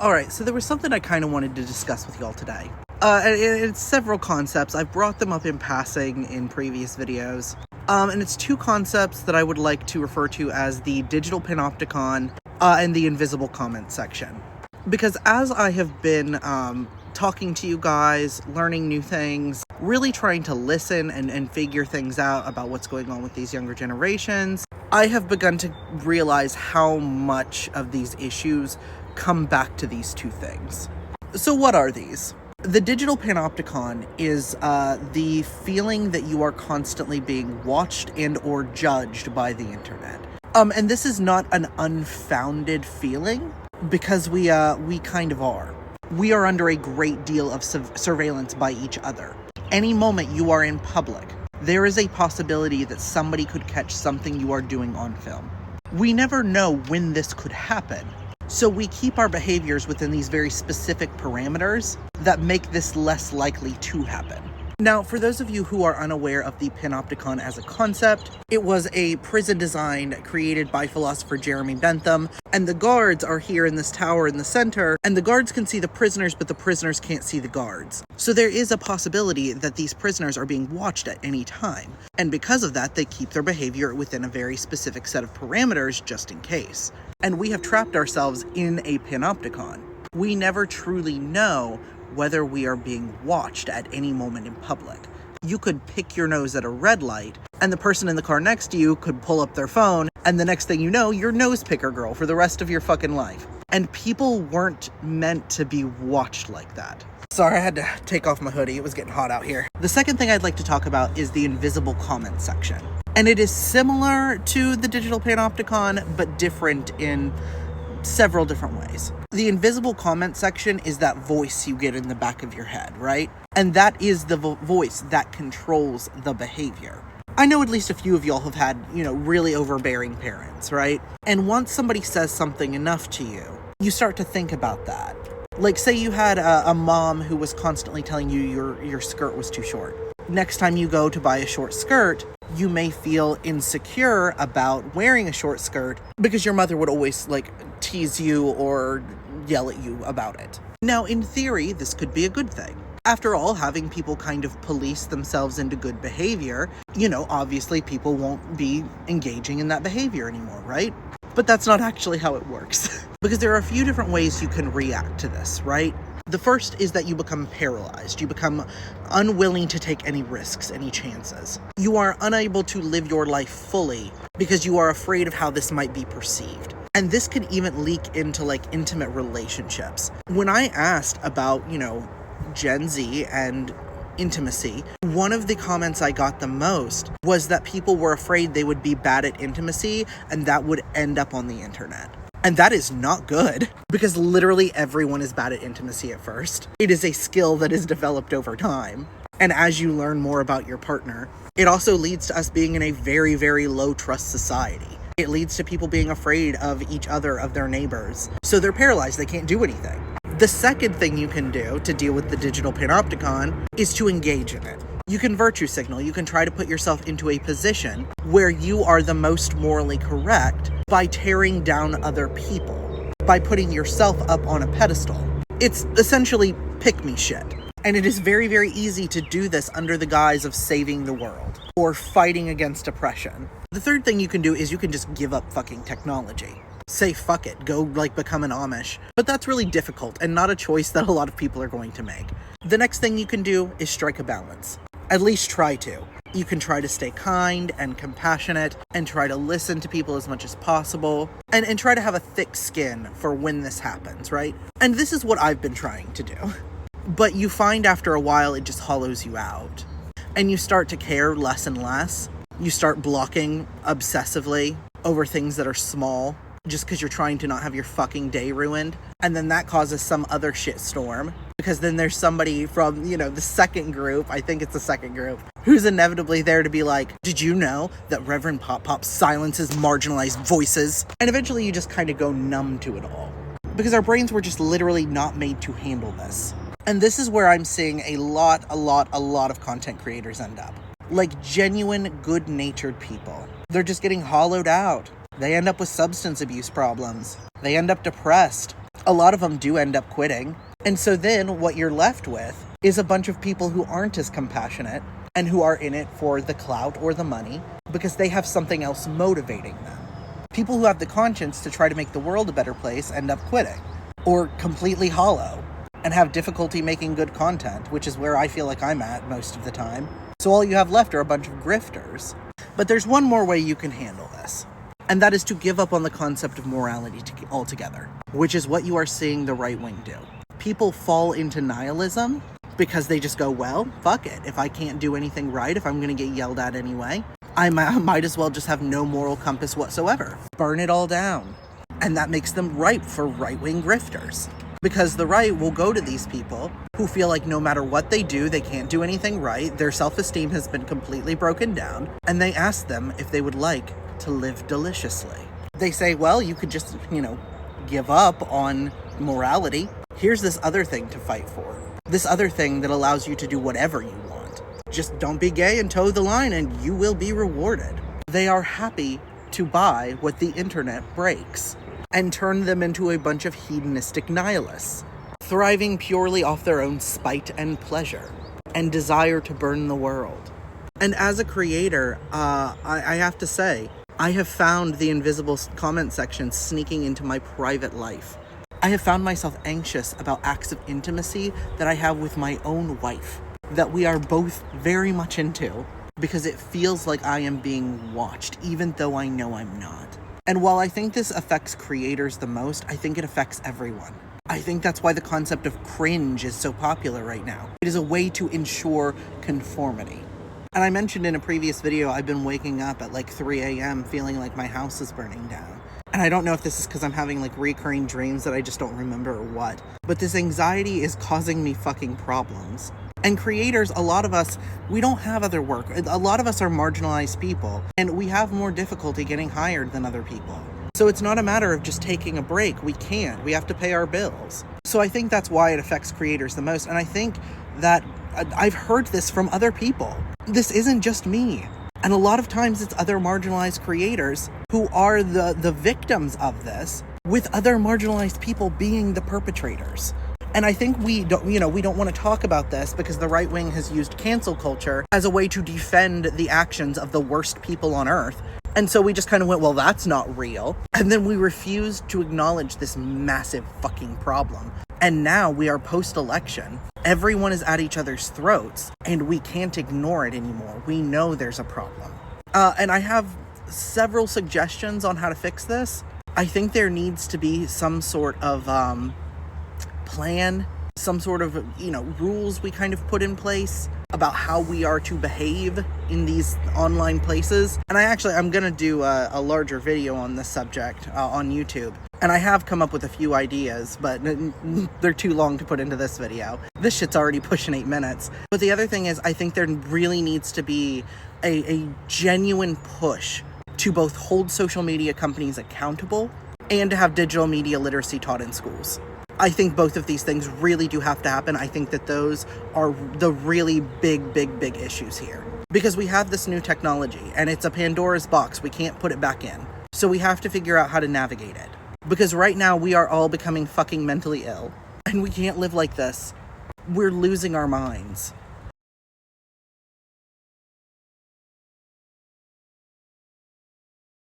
Alright, so there was something I kind of wanted to discuss with y'all today. And it's several concepts. I've brought them up in passing in previous videos. And it's two concepts that I would like to refer to as the Digital Panopticon and the invisible comment section. Because as I have been talking to you guys, learning new things, really trying to listen and figure things out about what's going on with these younger generations, I have begun to realize how much of these issues come back to these two things. So what are these? The Digital Panopticon is the feeling that you are constantly being watched and or judged by the internet. And this is not an unfounded feeling, because we kind of are. We are under a great deal of surveillance by each other. Any moment you are in public, there is a possibility that somebody could catch something you are doing on film. We never know when this could happen, so we keep our behaviors within these very specific parameters that make this less likely to happen. Now, for those of you who are unaware of the Panopticon as a concept, it was a prison design created by philosopher Jeremy Bentham, and the guards are here in this tower in the center, and the guards can see the prisoners, but the prisoners can't see the guards. So there is a possibility that these prisoners are being watched at any time, and because of that, they keep their behavior within a very specific set of parameters just in case. And we have trapped ourselves in a Panopticon. We never truly know whether we are being watched at any moment in public. You could pick your nose at a red light, and the person in the car next to you could pull up their phone, and the next thing you know, you're nose picker girl for the rest of your fucking life. And people weren't meant to be watched like that. Sorry, I had to take off my hoodie. It was getting hot out here. The second thing I'd like to talk about is the invisible comment section. And it is similar to the Digital Panopticon, but different in several different ways. The invisible comment section is that voice you get in the back of your head, right? And that is the voice that controls the behavior. I know at least a few of y'all have had, really overbearing parents, right? And once somebody says something enough to you, you start to think about that. Like, say you had a mom who was constantly telling you your skirt was too short. Next time you go to buy a short skirt, you may feel insecure about wearing a short skirt because your mother would always, tease you or yell at you about it. Now, in theory, this could be a good thing. After all, having people kind of police themselves into good behavior, obviously people won't be engaging in that behavior anymore, right? But that's not actually how it works. Because there are a few different ways you can react to this, right? The first is that you become paralyzed. You become unwilling to take any risks, any chances. You are unable to live your life fully because you are afraid of how this might be perceived. And this can even leak into intimate relationships. When I asked about, Gen Z and intimacy, one of the comments I got the most was that people were afraid they would be bad at intimacy and that would end up on the internet. And that is not good, because literally everyone is bad at intimacy at first. It is a skill that is developed over time. And as you learn more about your partner, it also leads to us being in a very, very low trust society. It leads to people being afraid of each other, of their neighbors. So they're paralyzed, they can't do anything. The second thing you can do to deal with the Digital Panopticon is to engage in it. You can virtue signal. You can try to put yourself into a position where you are the most morally correct by tearing down other people, by putting yourself up on a pedestal. It's essentially pick-me shit. And it is very, very easy to do this under the guise of saving the world or fighting against oppression. The third thing you can do is you can just give up fucking technology. Say fuck it, go become an Amish. But that's really difficult and not a choice that a lot of people are going to make. The next thing you can do is strike a balance. At least try to. You can try to stay kind and compassionate and try to listen to people as much as possible and try to have a thick skin for when this happens, right? And this is what I've been trying to do. But you find after a while it just hollows you out. And you start to care less and less. You start blocking obsessively over things that are small just because you're trying to not have your fucking day ruined. And then that causes some other shitstorm. Because then there's somebody from, the second group, I think it's the second group, who's inevitably there to be like, did you know that Reverend Pop Pop silences marginalized voices? And eventually you just kind of go numb to it all. Because our brains were just literally not made to handle this. And this is where I'm seeing a lot of content creators end up. Like genuine, good-natured people. They're just getting hollowed out. They end up with substance abuse problems. They end up depressed. A lot of them do end up quitting. And so then what you're left with is a bunch of people who aren't as compassionate and who are in it for the clout or the money because they have something else motivating them. People who have the conscience to try to make the world a better place end up quitting, or completely hollow and have difficulty making good content, which is where I feel like I'm at most of the time. So all you have left are a bunch of grifters. But there's one more way you can handle this, and that is to give up on the concept of morality altogether, which is what you are seeing the right wing do. People fall into nihilism because they just go, well, fuck it. If I can't do anything right, if I'm going to get yelled at anyway, I might as well just have no moral compass whatsoever. Burn it all down. And that makes them ripe for right-wing grifters. Because the right will go to these people who feel like no matter what they do, they can't do anything right, their self-esteem has been completely broken down, and they ask them if they would like to live deliciously. They say, well, you could just, give up on morality. Here's this other thing to fight for. This other thing that allows you to do whatever you want. Just don't be gay and toe the line and you will be rewarded. They are happy to buy what the internet breaks and turn them into a bunch of hedonistic nihilists, thriving purely off their own spite and pleasure and desire to burn the world. And as a creator, I have to say, I have found the invisible comment section sneaking into my private life. I have found myself anxious about acts of intimacy that I have with my own wife, that we are both very much into, because it feels like I am being watched, even though I know I'm not. And while I think this affects creators the most, I think it affects everyone. I think that's why the concept of cringe is so popular right now. It is a way to ensure conformity. And I mentioned in a previous video, I've been waking up at like 3 a.m. feeling like my house is burning down. And I don't know if this is because I'm having like recurring dreams that I just don't remember or what. But this anxiety is causing me fucking problems. And creators, a lot of us, we don't have other work. A lot of us are marginalized people, and we have more difficulty getting hired than other people. So it's not a matter of just taking a break. We can't. We have to pay our bills. So I think that's why it affects creators the most. And I think that I've heard this from other people. This isn't just me. And a lot of times it's other marginalized creators who are the victims of this, with other marginalized people being the perpetrators. And I think we don't want to talk about this because the right wing has used cancel culture as a way to defend the actions of the worst people on earth. And so we just kind of went, well, that's not real. And then we refused to acknowledge this massive fucking problem. And now we are post-election. Everyone is at each other's throats, and we can't ignore it anymore. We know there's a problem. And I have several suggestions on how to fix this. I think there needs to be some sort of plan, some sort of, rules we kind of put in place about how we are to behave in these online places. And I'm going to do a larger video on this subject on YouTube. And I have come up with a few ideas, but they're too long to put into this video. This shit's already pushing 8 minutes. But the other thing is, I think there really needs to be a genuine push to both hold social media companies accountable and to have digital media literacy taught in schools. I think both of these things really do have to happen. I think that those are the really big issues here. Because we have this new technology, and it's a Pandora's box. We can't put it back in. So we have to figure out how to navigate it. Because right now, we are all becoming fucking mentally ill. And we can't live like this. We're losing our minds.